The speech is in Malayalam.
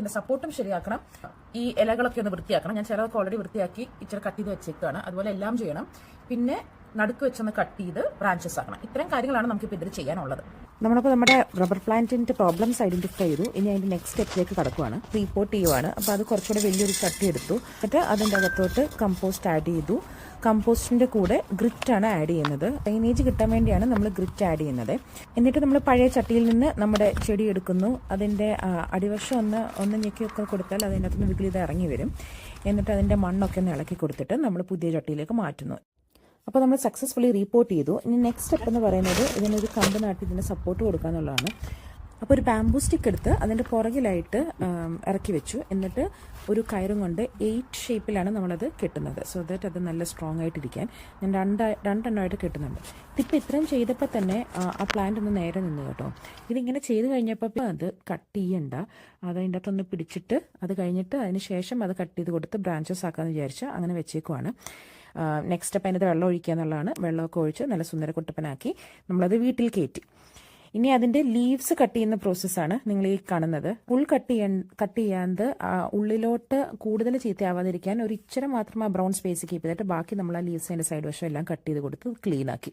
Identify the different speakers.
Speaker 1: ഇതിന്റെ സപ്പോർട്ടും ശരിയാക്കണം. ഈ ഇലകളൊക്കെ ഒന്ന് വൃത്തിയാക്കണം. ഞാൻ ചിലതൊക്കെ ഓൾറെഡി വൃത്തിയാക്കി ഇച്ചിരി കട്ട് ചെയ്ത് വെച്ചേക്കാണ്. അതുപോലെ എല്ലാം ചെയ്യണം. പിന്നെ നടുക്ക് വെച്ചൊന്ന് കട്ട് ചെയ്ത് ബ്രാഞ്ചസ് ആക്കണം. ഇത്തരം കാര്യങ്ങളാണ് നമുക്കിപ്പോൾ ഇതിൽ ചെയ്യാനുള്ളത്. നമ്മളിപ്പോൾ നമ്മുടെ റബ്ബർ പ്ലാന്റിന്റെ പ്രോബ്ലംസ് ഐഡന്റിഫൈ ചെയ്തു. ഇനി അതിന്റെ നെക്സ്റ്റ് സ്റ്റെപ്പിലേക്ക് കടക്കുവാണ്. റീപോർട്ട് ചെയ്യുവാണ്. അപ്പോൾ അത് കുറച്ചുകൂടെ വലിയൊരു ചട്ടി എടുത്തു. എന്നിട്ട് അതിൻ്റെ അകത്തോട്ട് കമ്പോസ്റ്റ് ആഡ് ചെയ്തു. കമ്പോസ്റ്റിന്റെ കൂടെ ഗ്രിറ്റ് ആണ് ആഡ് ചെയ്യുന്നത്. ഡ്രെയിനേജ് കിട്ടാൻ വേണ്ടിയാണ് നമ്മൾ ഗ്രിറ്റ് ആഡ് ചെയ്യുന്നത്. എന്നിട്ട് നമ്മൾ പഴയ ചട്ടിയിൽ നിന്ന് നമ്മുടെ ചെടി എടുക്കുന്നു. അതിന്റെ അടിവശം ഒന്ന് ഞെക്കിയൊക്കെ കൊടുത്താൽ അതിൻ്റെ അകത്തുനിന്ന് വികലിത ഇറങ്ങി വരും. എന്നിട്ട് അതിന്റെ മണ്ണൊക്കെ ഒന്ന് ഇളക്കി കൊടുത്തിട്ട് നമ്മൾ പുതിയ ചട്ടിയിലേക്ക് മാറ്റുന്നു. അപ്പോൾ നമ്മൾ സക്സസ്ഫുള്ളി റീപോർട്ട് ചെയ്തു. ഇനി നെക്സ്റ്റ് സ്റ്റെപ്പ് എന്ന് പറയുന്നത് ഇതിനൊരു കമ്പ് നാട്ടി ഇതിന് സപ്പോർട്ട് കൊടുക്കുക എന്നുള്ളതാണ്. അപ്പോൾ ഒരു ബാംബൂ സ്റ്റിക്ക് എടുത്ത് അതിൻ്റെ പുറകിലായിട്ട് ഇറക്കി വെച്ചു. എന്നിട്ട് ഒരു കയറും കൊണ്ട് 8 ഷേപ്പിലാണ് നമ്മളത് കെട്ടുന്നത്. സോ ദാറ്റ് അത് നല്ല സ്ട്രോങ് ആയിട്ടിരിക്കാൻ ഞാൻ രണ്ടെണ്ണമായിട്ട് കെട്ടുന്നുണ്ട്. ഇതിപ്പോൾ ഇത്രയും ചെയ്തപ്പോൾ തന്നെ ആ പ്ലാന്റ് ഒന്ന് നേരെ നിന്ന് കേട്ടോ. ഇതിങ്ങനെ ചെയ്ത് കഴിഞ്ഞപ്പോൾ അത് കട്ട് ചെയ്യണ്ട, അതിൻ്റെ അകത്തൊന്ന് പിടിച്ചിട്ട് അത് കഴിഞ്ഞിട്ട് അതിന് ശേഷം അത് കട്ട് ചെയ്ത് കൊടുത്ത് ബ്രാഞ്ചസ് ആക്കാമെന്ന് വിചാരിച്ച് അങ്ങനെ വെച്ചേക്കുവാണ്. നെക്സ്റ്റ് സ്റ്റെപ്പ് അതിനകത്ത് വെള്ളം ഒഴിക്കുക എന്നുള്ളതാണ്. വെള്ളമൊക്കെ ഒഴിച്ച് നല്ല സുന്ദര കുട്ടപ്പനാക്കി നമ്മളത് വീട്ടിൽ കയറ്റി. ഇനി അതിൻ്റെ ലീവ്സ് കട്ട് ചെയ്യുന്ന പ്രോസസ്സാണ് നിങ്ങൾ ഈ കാണുന്നത്. ഫുൾ കട്ട് ചെയ്യാണ്ട് ഉള്ളിലോട്ട് കൂടുതൽ ചീത്തയാവാതിരിക്കാൻ ഒരു ഇച്ചിരി മാത്രം ആ ബ്രൗൺ സ്പേസ് കീപ്പ് ചെയ്തിട്ട് ബാക്കി നമ്മൾ ആ ലീവ്സ് അതിൻ്റെ സൈഡ് വശം എല്ലാം കട്ട് ചെയ്ത് കൊടുത്ത് ക്ലീൻ ആക്കി.